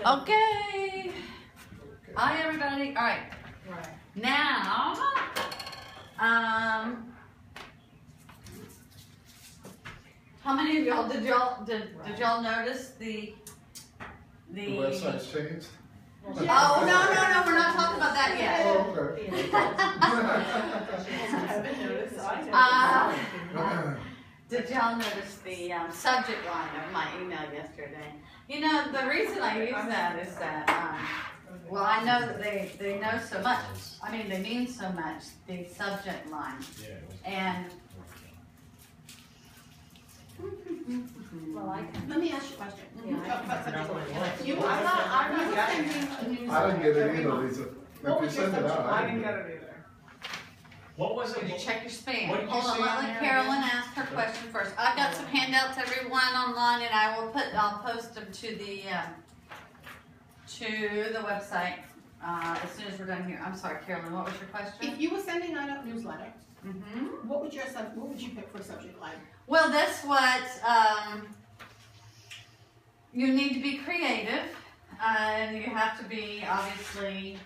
Okay. Hi, everybody. All right. Now, how many of y'all did y'all notice the website's changed? Oh, no, we're not talking about that yet. Oh, okay. Did y'all notice the subject line of my email yesterday? You know, the reason I use that is that, well, I know that they know so much. I mean, they mean so much, the subject line. And Well, let me ask you a question. I didn't get it either, Lisa. If you send it out, I didn't get it either. What was it? did you check your spam? What did you Hold on, say on let there Carolyn again? ask her question first. I've got some handouts, everyone, online, and I'll post them to the website as soon as we're done here. I'm sorry, Carolyn, what was your question? If you were sending out a newsletter, Mm-hmm. what would you pick for a subject line? Well, that's what you need to be creative, and you have to be obviously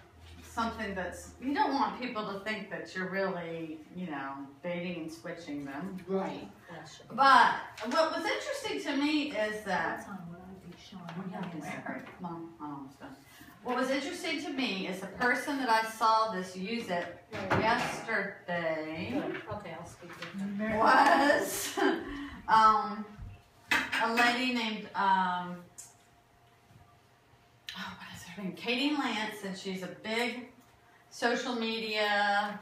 something that's, you don't want people to think that you're really, you know, baiting and switching them. Right. But what was interesting to me is that, what was interesting to me is the person that I saw this use it yesterday Okay, I'll speak with them. was a lady named what is her name? Katie Lance, and she's a big social media,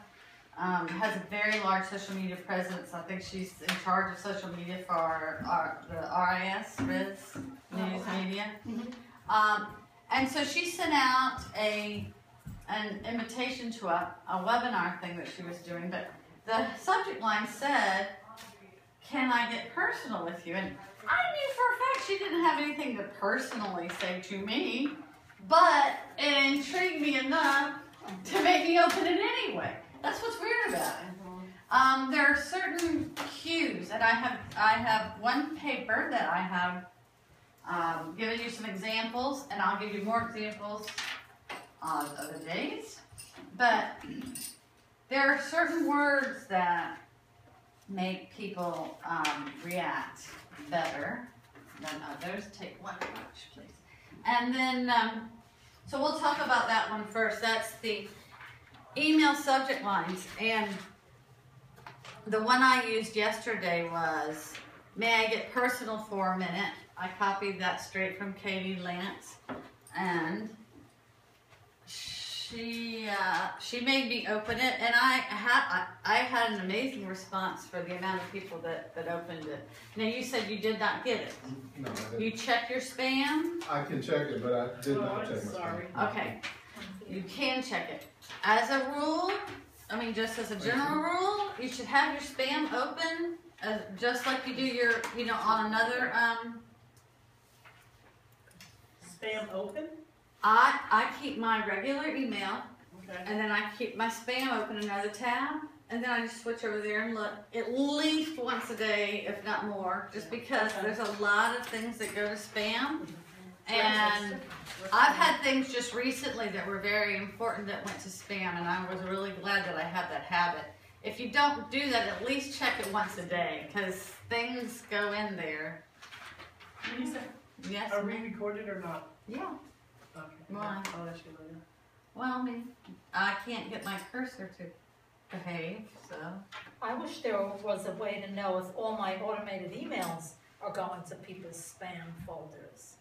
has a very large social media presence. I think she's in charge of social media for the RIS News Media. And so she sent out an invitation to a webinar thing that she was doing, but the subject line said, "Can I get personal with you?" And I knew for a fact she didn't have anything to personally say to me, but it intrigued me enough to make me open it anyway. That's what's weird about it. There are certain cues, and I have one paper that I have given you some examples, and I'll give you more examples on other days. But there are certain words that make people react better than others. Take one watch, please. And then, so we'll talk about that one first. That's the email subject lines. And the one I used yesterday was, "May I get personal for a minute?" I copied that straight from Katie Lance, and she made me open it, and I had an amazing response for the amount of people that opened it. Now, you said you did not get it. No, I didn't. You check your spam? I can check it, but I did not check my spam. Okay, you can check it. As a rule, I mean, just as a general rule, you should have your spam open, just like you do your, you know, on another, Spam open? I keep my regular email, Okay. and then I keep my spam open in another tab, and then I just switch over there and look at least once a day, if not more, just because there's a lot of things that go to spam. And I've had things just recently that were very important that went to spam, and I was really glad that I had that habit. If you don't do that, at least check it once a day, because things go in there. Lisa, Yes, are we ma'am. recorded or not? Yeah. Okay. Why? I'll let you later. Well, I mean, I can't get my cursor to behave, so. I wish there was a way to know if all my automated emails are going to people's spam folders.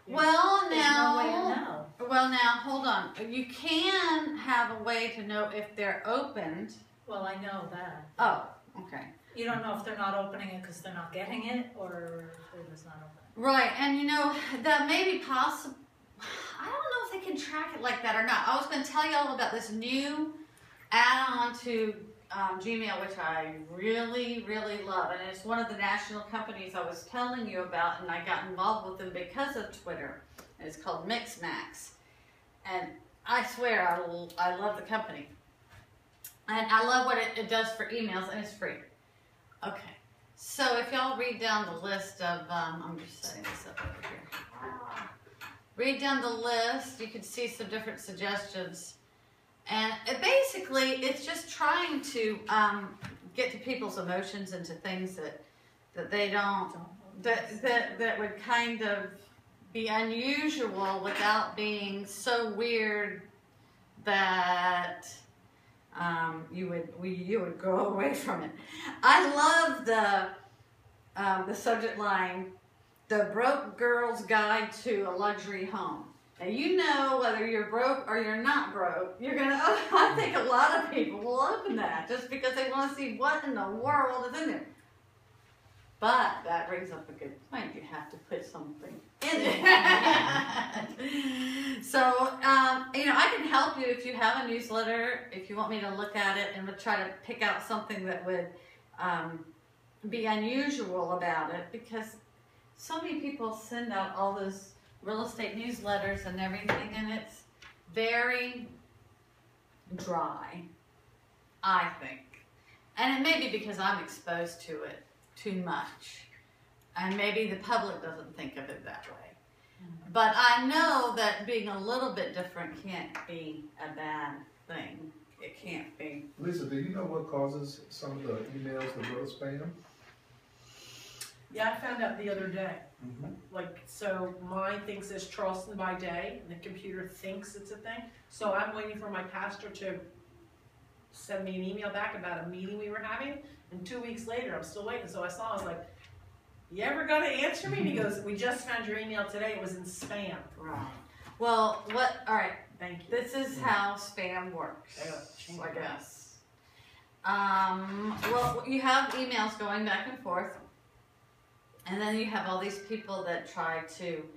Well, There's no way to now, know. well, now, hold on. You can have a way to know if they're opened. Well, I know that. Oh, okay. You don't know if they're not opening it because they're not getting it, or they're just not opening it. Right, and you know, that may be possible. I don't know if they can track it like that or not. I was going to tell you all about this new add-on to Gmail, which I really, really love. And it's one of the national companies I was telling you about, and I got involved with them because of Twitter. And it's called Mixmax. And I swear, I love the company. And I love what it does for emails, and it's free. Okay. So if y'all read down the list of, I'm just setting this up over here. read down the list, you can see some different suggestions. And it's just trying to get to people's emotions and to things that they don't, that would kind of be unusual without being so weird that you would go away from it. I love the subject line, "The Broke Girl's Guide to a Luxury Home." Now, you know, whether you're broke or you're not broke, you're gonna, I think a lot of people will open that just because they want to see what in the world is in there. But that brings up a good point. You have to put something in it. So, I can help you if you have a newsletter, if you want me to look at it and try to pick out something that would be unusual about it, because so many people send out all those real estate newsletters and everything, and it's very dry, I think. And it may be because I'm exposed to it too much, and maybe the public doesn't think of it that way. But I know that being a little bit different can't be a bad thing. It can't be. Lisa, do you know what causes some of the emails to go to spam? Yeah, I found out the other day. Mm-hmm. So mine thinks it's Charleston by day, and the computer thinks it's a thing. So I'm waiting for my pastor to send me an email back about a meeting we were having, and 2 weeks later, I'm still waiting. So I was like, "You ever gonna answer me?" And he goes, "We just found your email today. It was in spam." Right. Well, all right, Thank you. this is how spam works, Yeah. I guess. Well, you have emails going back and forth. And then you have all these people that try to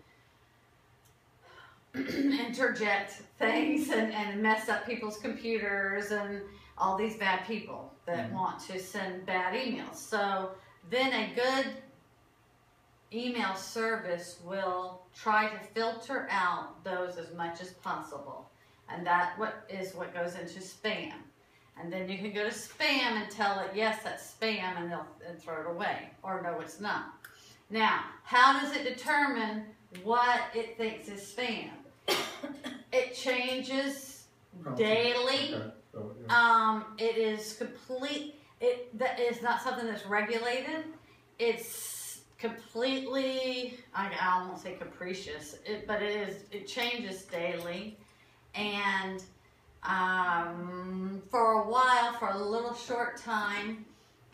interject things and mess up people's computers, and all these bad people that want to send bad emails. So then a good email service will try to filter out those as much as possible. And that is what goes into spam. And then you can go to spam and tell it, yes, that's spam, and they'll throw it away. Or no, it's not. Now, how does it determine what it thinks is spam? It changes daily. Okay. So, yeah. It is that is not something that's regulated. It's completely, I won't say capricious, but it changes daily. And for a while, for a little short time,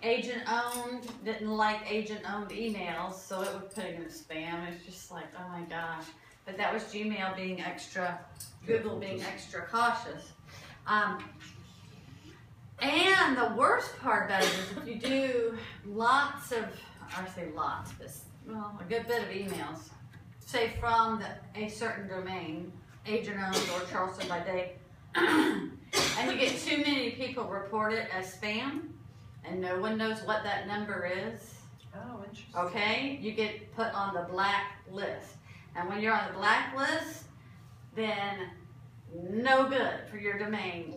agent-owned didn't like agent-owned emails, so it would put it in spam. It's just like, oh my gosh. But that was Gmail being extra, Google being extra cautious. And the worst part about it is if you do lots of, I say lots, but a good bit of emails, say from a certain domain, agent-owned or Charleston by day, and you get too many people report it as spam, and no one knows what that number is, Oh, interesting. okay, you get put on the black list. And when you're on the black list, then no good for your domain.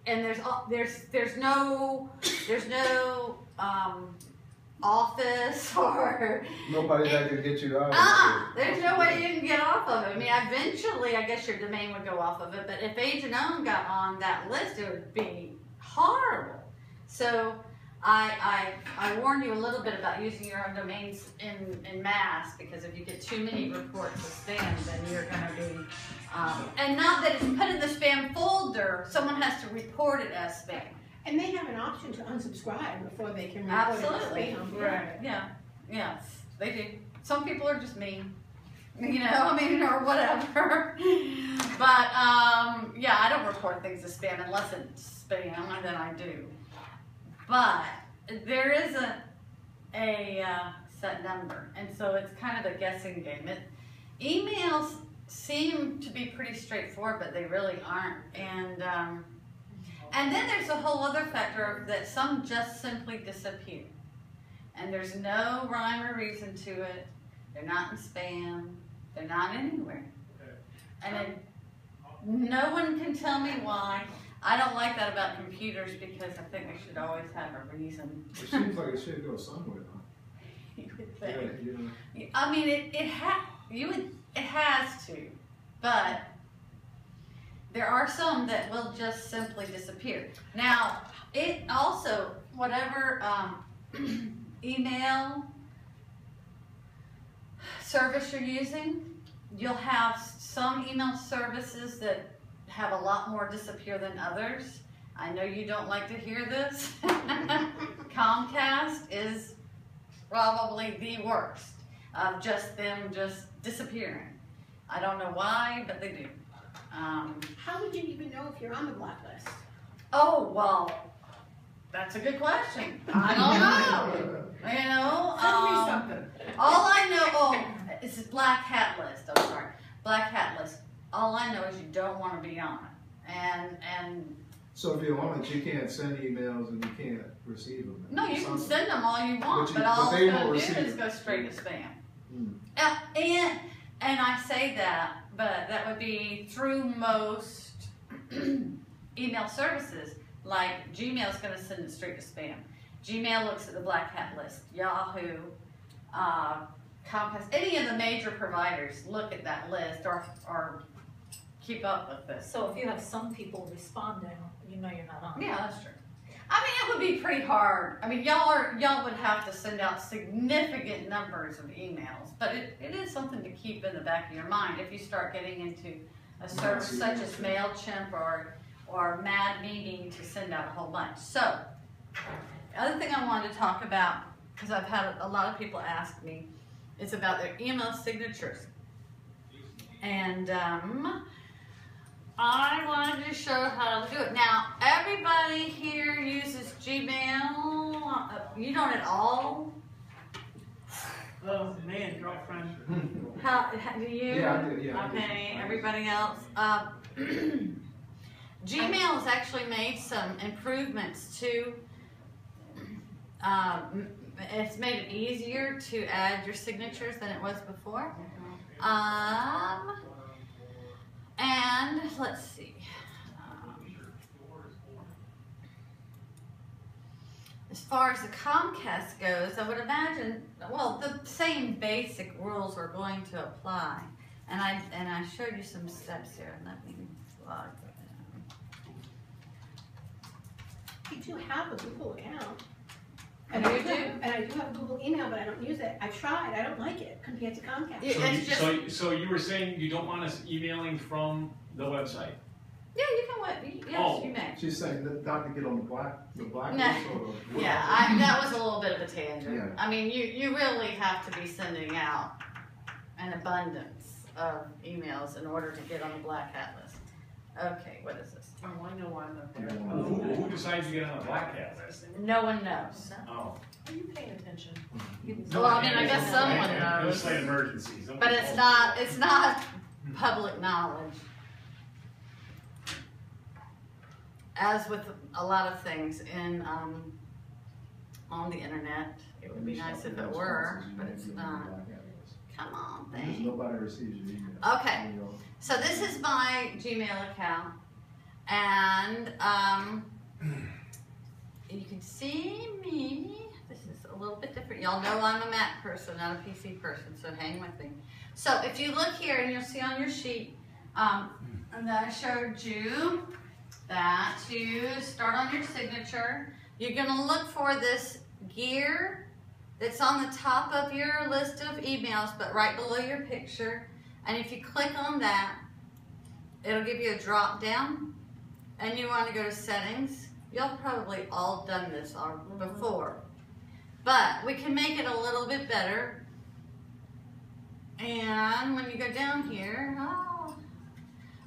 And there's no office or Nobody that can get you out of it. there's no way you can get off of it. I mean, eventually, I guess your domain would go off of it, but if agent-owned got on that list, it would be horrible. So I warn you a little bit about using your own domains in mass, because if you get too many reports of spam, then you're going to be, and not that it's put in the spam folder, someone has to report it as spam. And they have an option to unsubscribe before they can report Absolutely. it as spam. Right. Yeah, yes, they do. Some people are just mean, or whatever. But, yeah, I don't report things as spam unless it's spam, and then I do. But there isn't a set number, and so it's kind of a guessing game. Emails seem to be pretty straightforward, but they really aren't. And then there's a whole other factor that some just simply disappear. And there's no rhyme or reason to it. They're not in spam. They're not anywhere. And then no one can tell me why. I don't like that about computers, because I think they should always have a reason. It seems like it should go somewhere, huh? You would think. Yeah. I mean, it has to. but there are some that will just simply disappear. Now, it also, whatever email service you're using, you'll have some email services that have a lot more disappear than others. I know you don't like to hear this. Comcast is probably the worst of just them just disappearing. I don't know why, but they do. How would you even know if you're on the blacklist? Oh, well, that's a good question. I don't know. You know, Send me something. all I know, it's a black hat list. I'm sorry, black hat list. All I know is you don't want to be on it, and So if you're on it, you can't send emails and you can't receive them. no, you can send them all you want, but But all they it's won't going to do receive is it. go straight to spam. Hmm. And I say that, but that would be through most email services. Like Gmail's going to send it straight to spam. Gmail looks at the black hat list. Yahoo, Comcast, any of the major providers look at that list or keep up with this. So if you have some people responding, you know you're not on. Yeah, that's true. I mean, it would be pretty hard. I mean, y'all would have to send out significant numbers of emails, but it is something to keep in the back of your mind if you start getting into a service such as MailChimp or Mad Meeting to send out a whole bunch. So, the other thing I wanted to talk about, because I've had a lot of people ask me, is about their email signatures. And I wanted to show how to do it. Now, everybody here uses Gmail. You don't at all? Oh man, girlfriend. How do you? Yeah, I do, yeah. Okay, everybody else. Gmail has actually made some improvements to. It's made it easier to add your signatures than it was before. And let's see. As far as the Comcast goes, I would imagine, well, the same basic rules are going to apply. And I showed you some steps here. Let me log in. You do have a Google account. And you do? And I do have a Google email, but I don't use it. I've tried. I don't like it compared to Comcast. Yeah, it's just, So you were saying you don't want us emailing from the website? yeah, you can what? Yes, Oh. you may. She's saying that not to get on the black No. list or. Yeah, that was a little bit of a tangent. Yeah. I mean, you really have to be sending out an abundance of emails in order to get on the black hat list. Okay, what is this? Oh, I know why I'm not there. Yeah. Oh, Who decides to get on the black hat list? No one knows. Oh. Are you paying attention? Well, I mean, I guess someone knows, It's like emergencies. but it's not public knowledge. As with a lot of things in on the internet, it would be nice if it were, but it's not. Come on, Because thanks. nobody receives your email. Okay. So this is my Gmail account, and you can see me. This is a little bit different. Y'all know I'm a Mac person, not a PC person, so hang with me. So if you look here, and you'll see on your sheet, and I showed you that to start on your signature, you're gonna look for this gear that's on the top of your list of emails, but right below your picture. And if you click on that, it'll give you a drop down, and you want to go to settings. Y'all probably all done this before, but we can make it a little bit better. And when you go down here,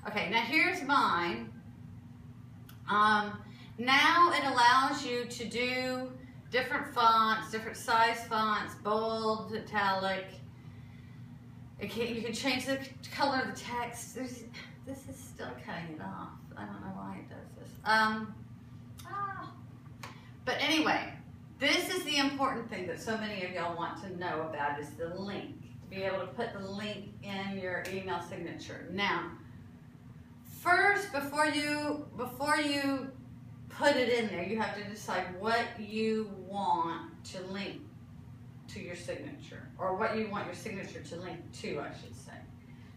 okay, now here's mine. Now it allows you to do different fonts, different size fonts, bold, italic. You can change the color of the text. This is still cutting it off. I don't know why it does this. But anyway, this is the important thing that so many of y'all want to know about is the link. To be able to put the link in your email signature. Now, first, before you put it in there, you have to decide what you want to link to your signature, or what you want your signature to link to, I should say.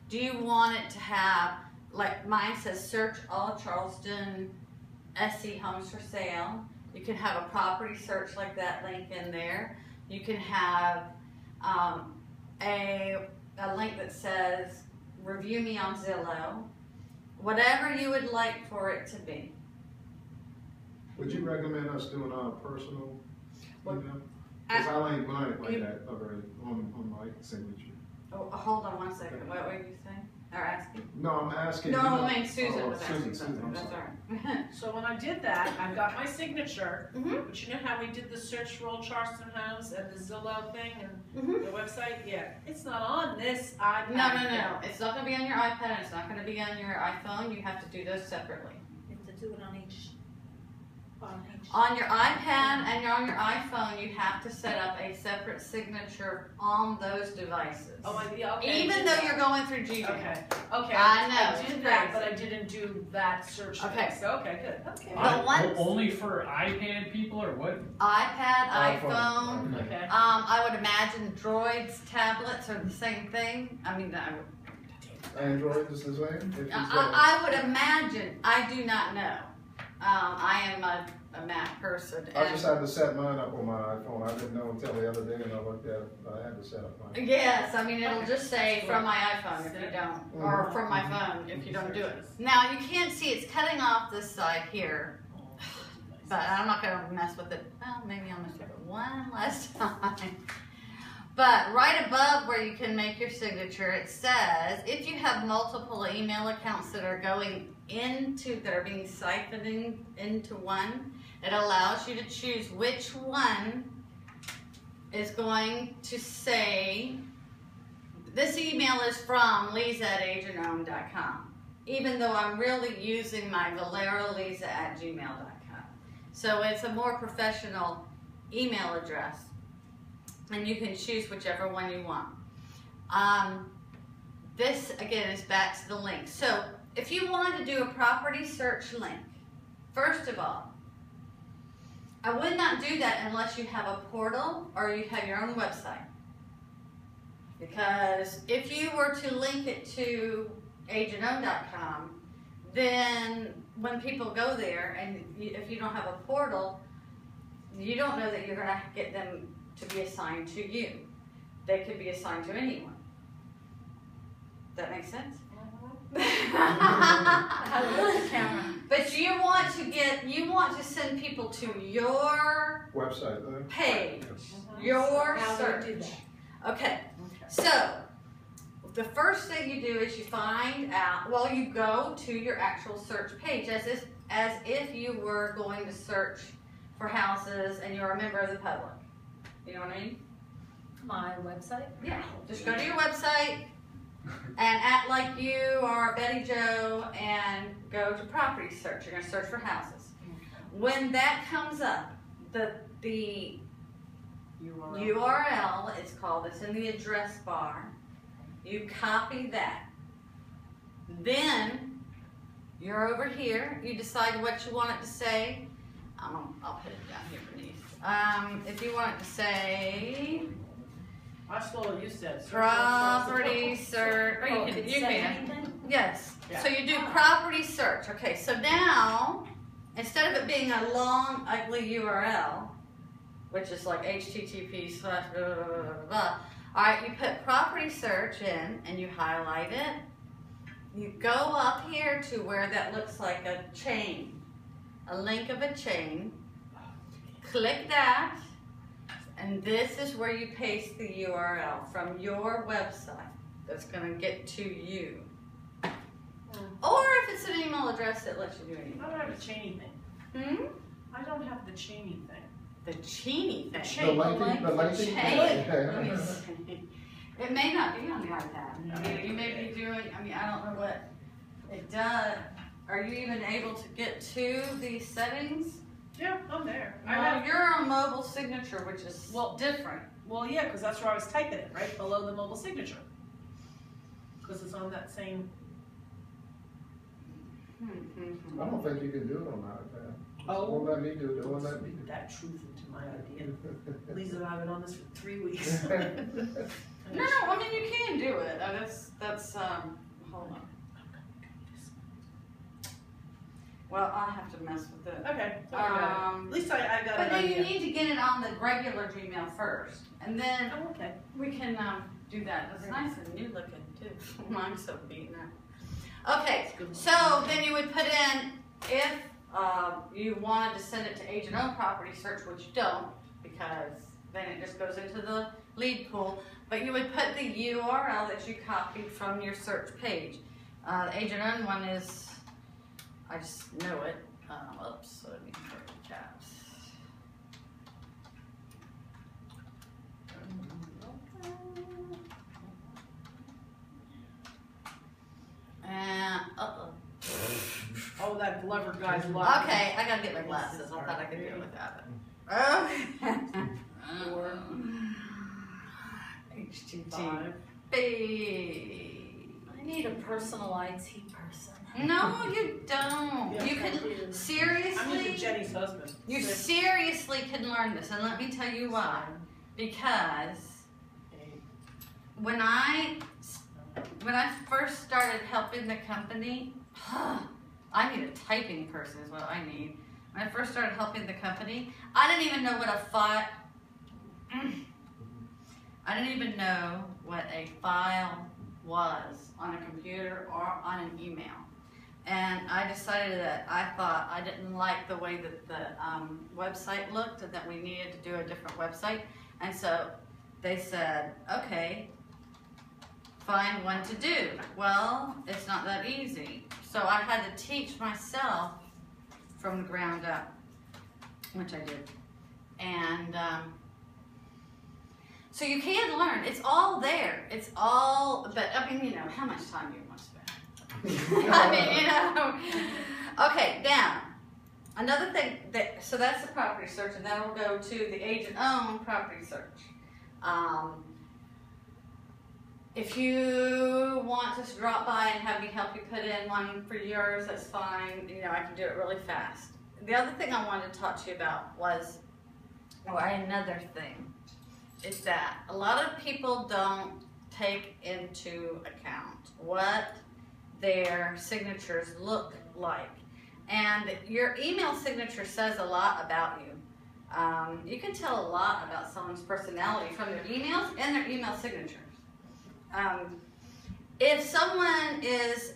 Do you want it to have, like mine says, search all Charleston SC homes for sale. You can have a property search like that link in there. You can have a link that says review me on Zillow. Whatever you would like for it to be. Would you recommend us doing our personal What? email? Because I like mine like that already on my signature. Oh, hold on one second. What were you saying? Or asking? No, I'm asking. No, you. I mean Susan was Susan, asking something. I'm That's sorry. all right. So when I did that, I got my signature, Mhm. but you know how we did the search for Old Charleston homes and the Zillow thing and Mhm. the website? Yeah, it's not on this iPad. No. It's not going to be on your iPad. It's not going to be on your iPhone. You have to do those separately. You have to do it on each. On your iPad and on your iPhone, you have to set up a separate signature on those devices. Oh, yeah, okay. Even though you're going through Gmail. Okay. I know, I it's did that, crazy. but I didn't do that search. Okay. Thing. So okay, good. Okay. But once- Only for iPad people or what? iPad, iPhone. iPhone. Okay. I would imagine Droids, tablets are the same thing. I mean, Android is the same? If it's, I would imagine. I do not know. I am a Mac person. I just had to set mine up on my iPhone. I didn't know until the other day and I looked at it. I had to set up mine. Yes, I mean it'll just say from my iPhone if you don't, or from my phone if you don't do it. Now you can't see it's cutting off this side here, but I'm not gonna mess with it. Well, maybe I'll mess with it one last time. But right above where you can make your signature, it says if you have multiple email accounts that are going into, that are being siphoned into one, it allows you to choose which one is going to say, this email is from lisa@agenthome.com, even though I'm really using my valerolisa@gmail.com. So it's a more professional email address, and you can choose whichever one you want. This, again, is back to the link. So if you want to do a property search link, first of all, I would not do that unless you have a portal or you have your own website. Because if you were to link it to agenthome.com, then when people go there, and if you don't have a portal, you don't know that you're going to get them to be assigned to you. They could be assigned to anyone. Does that make sense? But you want to send people to your Website, page, your How do you do search. that? Okay, so the first thing you do is you find out, well, you go to your actual search page as if you were going to search for houses and you're a member of the public. You know what I mean? My website? Yeah. Just go to your website and act like you are Betty Joe and go to property search. You're going to search for houses. When that comes up, the URL, it's called, it's in the address bar. You copy that. Then you're over here. You decide what you want it to say. I'll put it down here beneath. If you want it to say I stole what you said. property search, or Oh, you it can, say yes. Yeah. So you do property search. Okay, so now instead of it being a long, ugly URL, which is like http/, blah, blah, blah, blah, blah. All right, you put property search in and you highlight it. You go up here to where that looks like a chain, a link of a chain. Click that, and this is where you paste the URL from your website that's going to get to you. Or if it's an email address that lets you do anything. I don't have a chainy thing. I don't have the chainy thing. The Cheeny thing. Chain. The lengthy. Chain. Yeah. Let me see. It may not be on the iPad. I mean, you may be doing, I don't know what it does. Are you even able to get to the settings? Yeah, I'm there. Well, you're on mobile signature, which is different. Well, yeah, because that's where I was typing it, right below the mobile signature. Because it's on that same. I don't think you can do it on iPad. Oh. It won't let me do it. It won't let me do That truth into my idea. Lisa and I have been on this for 3 weeks. it. No, I mean, you can do it. Hold on. Well, I have to mess with it. Okay. At least I got But an then you idea. need to get it on the regular Gmail first, and then Oh, okay. we can do that. It's nice and new looking too. Mine's so beaten up. Okay, so then you would put in if you wanted to send it to agent-owned property search, which you don't, because then it just goes into the lead pool. But you would put the URL that you copied from your search page. The agent-owned one is, I just know it. Oops, let me put the caps. And Oh, that Glover guy's lucky. okay, I gotta get my glasses. I thought I could do it without it. Okay. HTTP. I need a personal IT person. No, you don't. Yes, You I can do. I'm using seriously. Jenny's husband. You seriously can learn this, and let me tell you why. Because when I first started helping the company, I need a typing person is what I need. When I first started helping the company, I didn't even know what a file. I didn't even know what a file was on a computer or on an email. And I decided that I thought I didn't like the way that the website looked and that we needed to do a different website. And so they said, okay, find one to do. Well, it's not that easy. So I had to teach myself from the ground up, which I did. And so you can learn. It's all there. It's all, but I mean, how much time do you want to spend? I mean, Okay, now, another thing, so that's the property search, and then we'll go to the agent-owned property search. If you want to drop by and have me help you put in one for yours, that's fine. I can do it really fast. The other thing I wanted to talk to you about was, another thing, is that a lot of people don't take into account what their signatures look like. And your email signature says a lot about you. You can tell a lot about someone's personality from their emails and their email signatures. If someone is,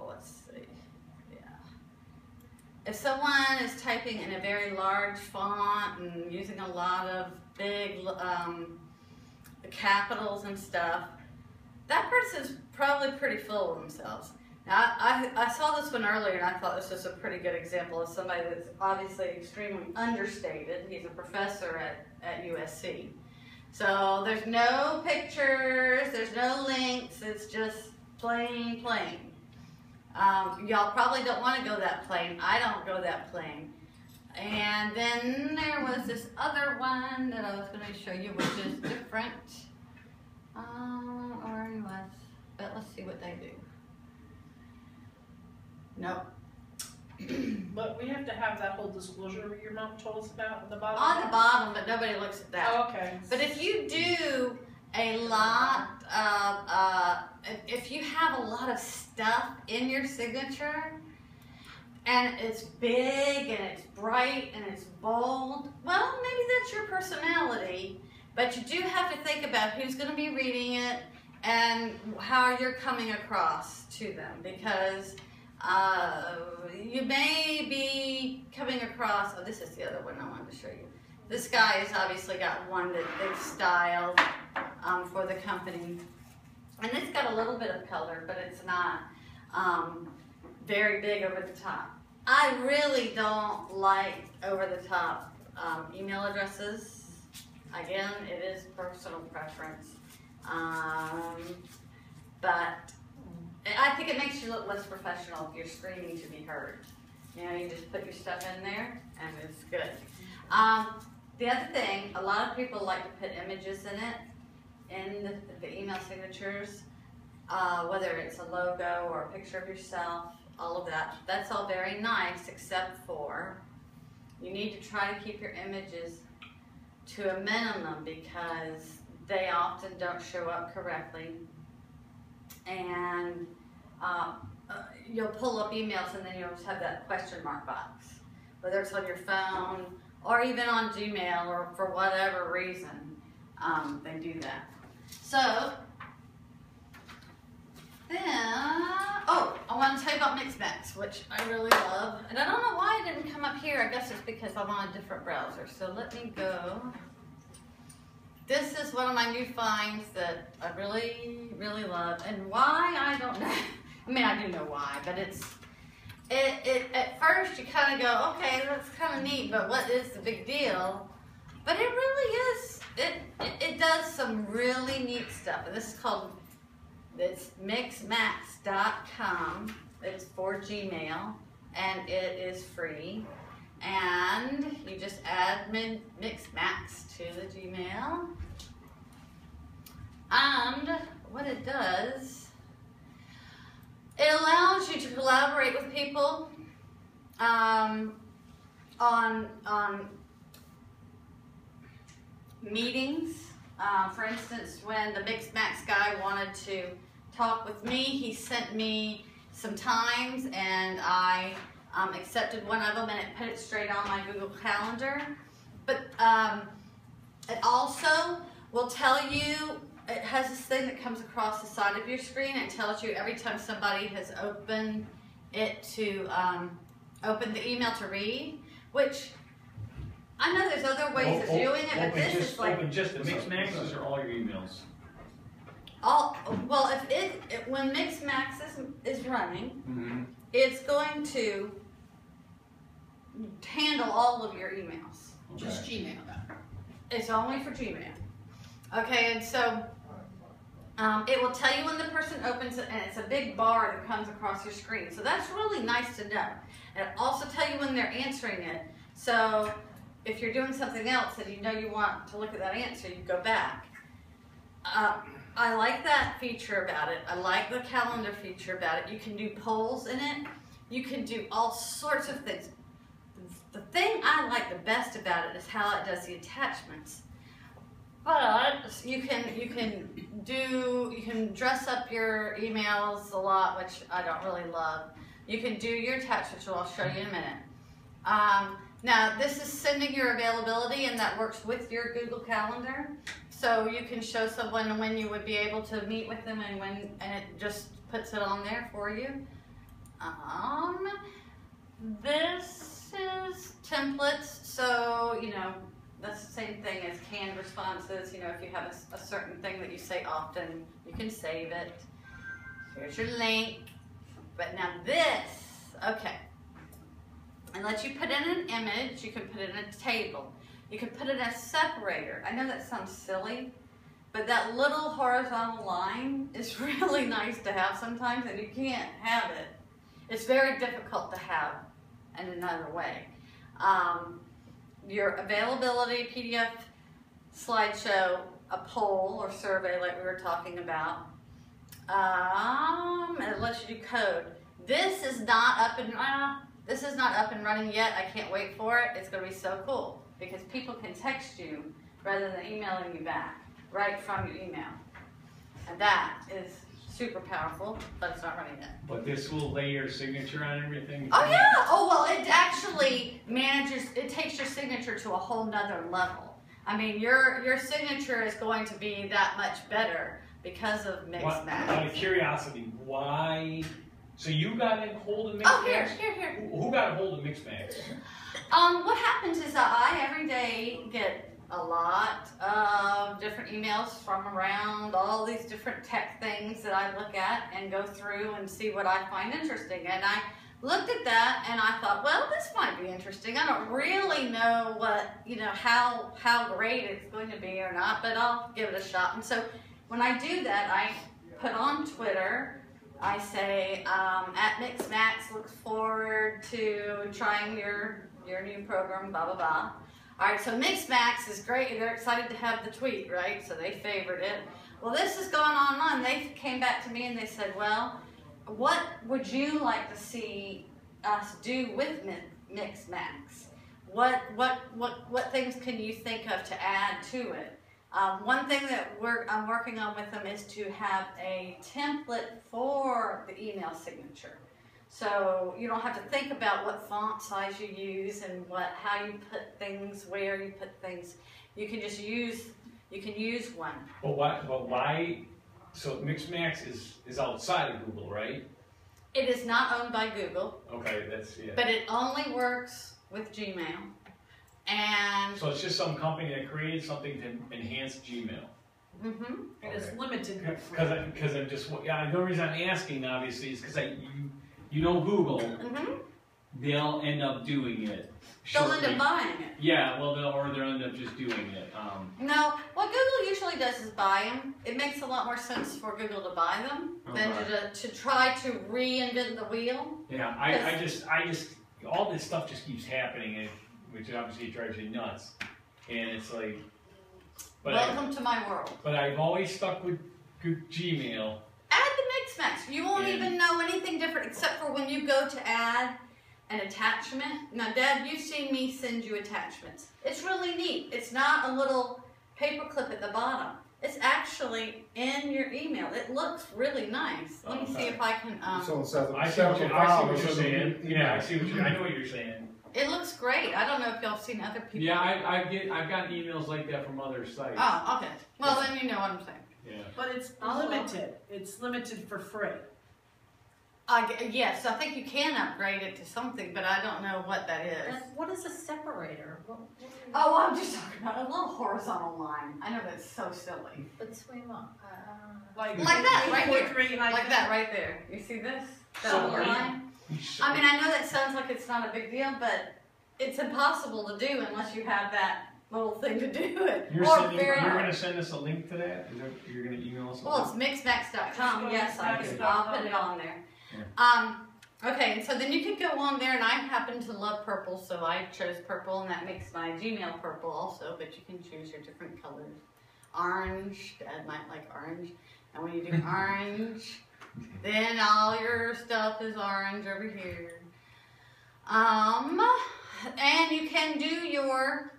let's see, if someone is typing in a very large font and using a lot of big capitals and stuff, that person's probably pretty full of themselves. Now, I saw this one earlier and I thought this was a pretty good example of somebody that's obviously extremely understated. He's a professor at USC. So there's no pictures, there's no links, it's just plain. Y'all probably don't want to go that plain. I don't go that plain. And then there was this other one that I was going to show you, which is different. Or it was, but let's see what they do. Nope. But we have to have that whole disclosure your mom told us about at the bottom. On the bottom, but nobody looks at that. Oh, okay. But if you do a lot of, if you have a lot of stuff in your signature, and it's big, and it's bright, and it's bold, well, maybe that's your personality, but you do have to think about who's going to be reading it, and how you're coming across to them, because you may be coming across, this is the other one I wanted to show you. This guy has obviously got one that they've styled for the company. And it's got a little bit of color, but it's not very big over the top. I really don't like over the top email addresses. Again, it is personal preference. But I think it makes you look less professional if you're screaming to be heard. You just put your stuff in there and it's good. The other thing, a lot of people like to put images in it, in the email signatures, whether it's a logo or a picture of yourself, all of that. That's all very nice, except for you need to try to keep your images to a minimum, because they often don't show up correctly. And you'll pull up emails and then you'll just have that question mark box, whether it's on your phone or even on Gmail or for whatever reason, they do that. So, then, oh, I want to tell you about Mixmax, which I really love. And I don't know why it didn't come up here. I guess it's because I'm on a different browser. So let me go. This is one of my new finds that I really, really love. And why, I don't know. I mean, I do know why, but it at first you kind of go, okay, that's kind of neat, but what is the big deal? But it really is, it does some really neat stuff. And this is called, it's mixmax.com. It's for Gmail, and it is free. And you just add Mixmax to the Gmail. And what it does, it allows you to collaborate with people on meetings. For instance, when the Mixmax guy wanted to talk with me, he sent me some times, and I accepted one of them, and it put it straight on my Google Calendar. But it also will tell you, it has this thing that comes across the side of your screen and tells you every time somebody has opened it to open the email to read, which I know there's other ways of doing it, but this is like open just the Mixmaxes or all your emails? Well, if when Mixmax is running, it's going to handle all of your emails. Okay. Just Gmail though. It's only for Gmail. Okay, and so it will tell you when the person opens it, and it's a big bar that comes across your screen. So that's really nice to know. And it also tell you when they're answering it. So if you're doing something else and you know you want to look at that answer, you go back. I like that feature about it. I like the calendar feature about it. You can do polls in it. You can do all sorts of things. The thing I like the best about it is how it does the attachments. But you can dress up your emails a lot, which I don't really love. You can do your attachments, which I'll show you in a minute. Now this is sending your availability, and that works with your Google Calendar. So you can show someone when you would be able to meet with them, and it just puts it on there for you. This is templates, so that's the same thing as canned responses. If you have a certain thing that you say often, you can save it. Here's your link. But now this, okay. And lets you put in an image, you can put it in a table. You can put it in a separator. I know that sounds silly, but that little horizontal line is really nice to have sometimes, and you can't have it. It's very difficult to have in another way. Your availability, PDF, slideshow, a poll or survey like we were talking about, and it lets you do code. This is not up and running yet. I can't wait for it. It's going to be so cool because people can text you rather than emailing you back right from your email, and that is super powerful, but it's not running yet. But this will lay your signature on everything? Oh yeah! Oh well, it actually it takes your signature to a whole nother level. I mean, your signature is going to be that much better because of Mixmax. Out of curiosity, why? So you got a hold of Mixmax? Oh, here. Who got a hold of Mixmax? What happens is that I every day get a lot of different emails from around all these different tech things that I look at and go through and see what I find interesting. And I looked at that and I thought, well, this might be interesting. I don't really know what, how great it's going to be or not, but I'll give it a shot. And so when I do that, I put on Twitter, I say, at Mixmax, looks forward to trying your new program, blah, blah, blah. All right, so Mixmax is great. They're excited to have the tweet, right? So they favored it. Well, this has gone on. They came back to me and they said, well, what would you like to see us do with Mixmax? What things can you think of to add to it? One thing that I'm working on with them is to have a template for the email signature. So you don't have to think about what font size you use and how you put things, where you put things. You can just use one. But why? So Mixmax is outside of Google, right? It is not owned by Google. Okay, that's yeah. But it only works with Gmail. And So it's just some company that created something to enhance Gmail. mm-hmm. And it's Okay. limited. Because I'm just the only reason I'm asking obviously is because you know Google, Mm-hmm. they'll end up doing it. They'll end shortly. up buying it. Yeah, well, they'll end up just doing it. No, what Google usually does is buy them. It makes a lot more sense for Google to buy them than to try to reinvent the wheel. Yeah, I just all this stuff just keeps happening, which obviously drives you nuts, and it's like. Welcome to my world. But I've always stuck with Gmail. Add the Mixmax. You won't even know anything different except for when you go to add an attachment. Now, Dad, you've seen me send you attachments. It's really neat. It's not a little paper clip at the bottom. It's actually in your email. It looks really nice. Let me see if I can. So it says I see what you're saying. Yeah, I know what you're saying. It looks great. I don't know if y'all seen other people. Yeah, I've gotten emails like that from other sites. Oh, okay. Well, then you know what I'm saying. Yeah. But it's limited. It's limited for free. Yes, I think you can upgrade it to something, but I don't know what that is. And what is a separator? Oh, I'm just talking about a little horizontal line. I know that's so silly. Between what? Like that, right here. 3.3 Like that right there. You see this? That So little are you- line? I mean, I know that sounds like it's not a big deal, but it's impossible to do unless you have that little thing to do it. You're or going very hard. to send us a link to that? You're going to email us a Well, link? it's mixmax.com. Yes, I'll put it on there. Yeah. Okay, and so then you can go on there, and I happen to love purple, so I chose purple, and that makes my Gmail purple also, but you can choose your different colors. Orange, Dad might like orange, and when you do orange, then all your stuff is orange over here. And you can do your,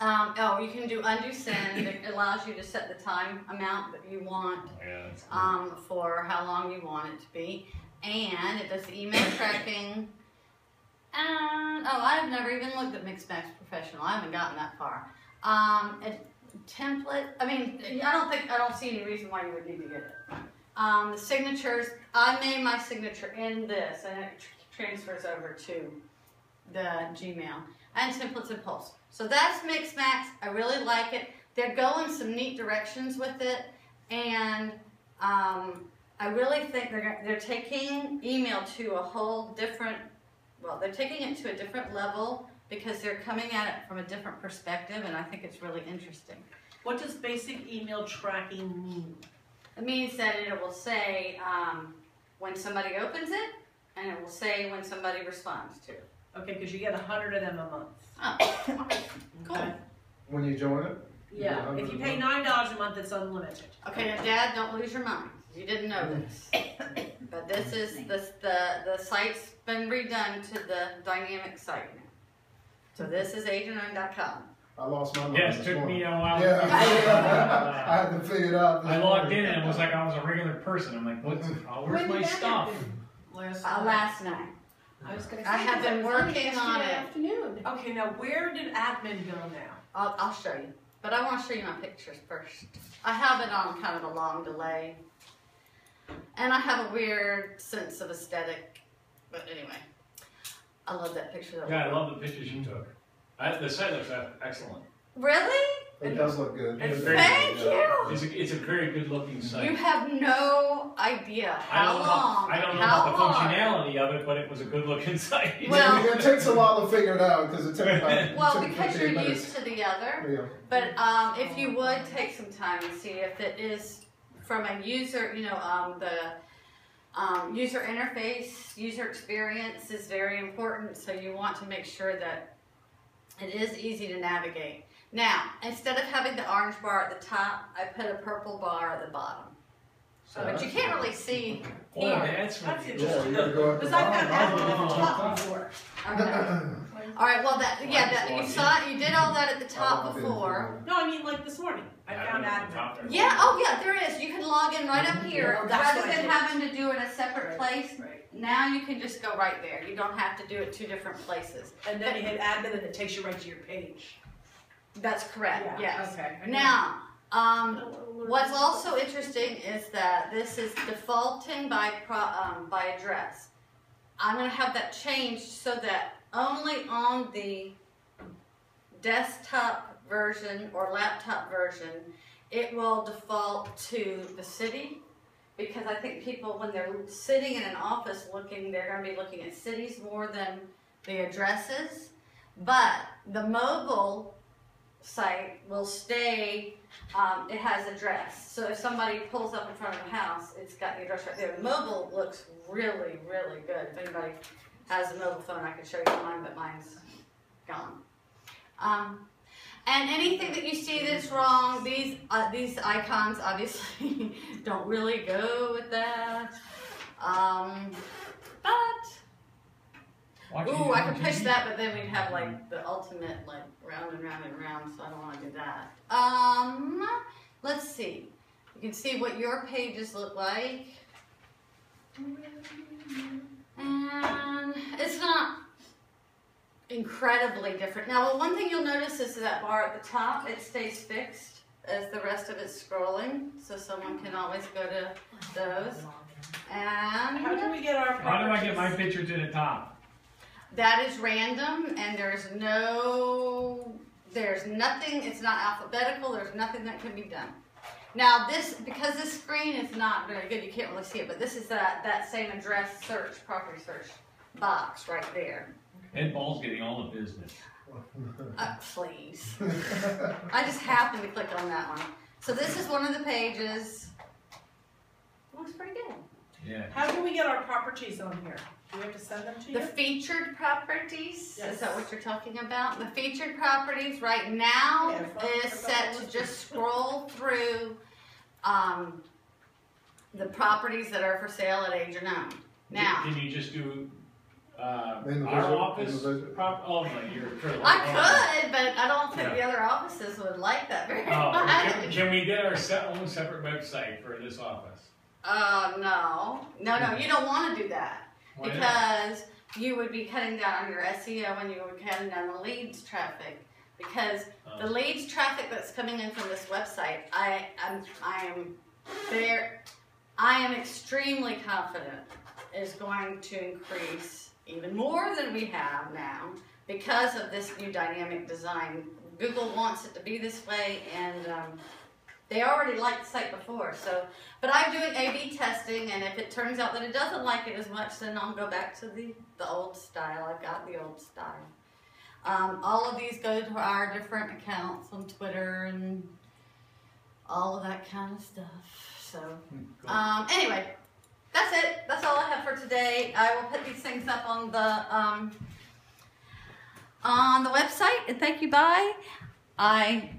you can do undo send. It allows you to set the time amount that you want, Yeah, that's cool. for how long you want it to be. And it does the email tracking. And, I've never even looked at Mixmax Professional. I haven't gotten that far. A template, I don't see any reason why you would need to get it. The signatures, I made my signature in this, and it transfers over to the Gmail. And templates and Pulse. So that's Mixmax. I really like it. They're going some neat directions with it, and I really think they're taking email to a whole different, they're taking it to a different level because they're coming at it from a different perspective, and I think it's really interesting. What does basic email tracking mean? It means that it will say when somebody opens it, and it will say when somebody responds to it. Okay, because you get 100 of them a month. Oh, okay, cool. Okay. When you join it? Yeah, if you pay $9 a month, it's unlimited. Okay, now Dad, don't lose your mind. You didn't know this, but this is the site's been redone to the dynamic site now. So this is agent9.com. I lost my mind. Yes, it this took morning. me a while. Yeah, I had to figure it out. this I logged morning. in and it was like I was a regular person. I'm like, where's When my did that stuff? happen? Last night. I was gonna say. I have been that was working yesterday on it. Afternoon. Okay, now where did admin go now? I'll show you, but I want to show you my pictures first. I have it on kind of a long delay, and I have a weird sense of aesthetic. But anyway, I love that picture. Yeah, I love the pictures you took. The site looks excellent. Really? It does look good. It's It very does. Thank you. It's a very good looking site. You have no idea how long. I don't know how about the hard. functionality of it, but it was a good looking site. Well- it takes a while to figure it out because it took about Well, took because 15 you're minutes. used to the other. Yeah. But if you would take some time and see if it is from a user, the user interface, user experience is very important. So you want to make sure that it is easy to navigate. Now, instead of having the orange bar at the top, I put a purple bar at the bottom. But you can't really see Oh, here. that's what. That's it is. Yeah, you gotta go at the Because I've got that bottom. one at the top before. Okay. All right, well, you saw it, you did all that at the top before. No, I mean like this morning, I found admin. Yeah, oh yeah, there is. You can log in right up here. Yeah, that's Rather what I than did. having to do it in a separate place, Right. now you can just go right there. You don't have to do it two different places. And then you hit admin and it takes you right to your page. That's correct, yes. Okay. Now, what's also interesting is that this is defaulting by address. I'm gonna have that changed so that only on the desktop version or laptop version, it will default to the city. Because I think people, when they're sitting in an office looking, they're gonna be looking at cities more than the addresses. But the mobile site will stay, it has address. So if somebody pulls up in front of a house, it's got the address right there. The mobile looks really, really good. If anybody has a mobile phone, I can show you mine, but mine's gone. And anything that you see that's wrong, these icons obviously don't really go with that. Ooh, I could push that, but then we'd have like the ultimate like round and round and round, so I don't want to do that. Let's see. You can see what your pages look like. And it's not incredibly different. Now, one thing you'll notice is that bar at the top, it stays fixed as the rest of it's scrolling, so someone can always go to those. And How do we get our How do I get my properties? picture to the top? that is random, and there's nothing, it's not alphabetical, there's nothing that can be done. Now because this screen is not very good, you can't really see it, but this is that same address search, property search box right there. Ed Ball's getting all the business. Please. I just happened to click on that one. So this is one of the pages. Looks pretty good. Yeah. How do we get our properties on here? Do we have to send them to you? The featured properties, Yes. is that what you're talking about? The featured properties right now Yeah, is set to just scroll through the properties that are for sale at age or known. Now, Can you just do our Individual- office? individual. Oh, no, you're true. I could, but I don't think the other offices would like that very Oh, much. can we get our own separate website for this office? No, you don't want to do that. Why not? Because you would be cutting down on your SEO and you would be cutting down the leads traffic. Because the leads traffic that's coming in from this website, I am extremely confident is going to increase even more than we have now because of this new dynamic design. Google wants it to be this way, and they already liked the site before. So, but I'm doing A/B testing, and if it turns out that it doesn't like it as much, then I'll go back to the old style. I've got the old style. All of these go to our different accounts on Twitter and all of that kind of stuff. So, anyway, that's it. That's all I have for today. I will put these things up on the website. And thank you. Bye. I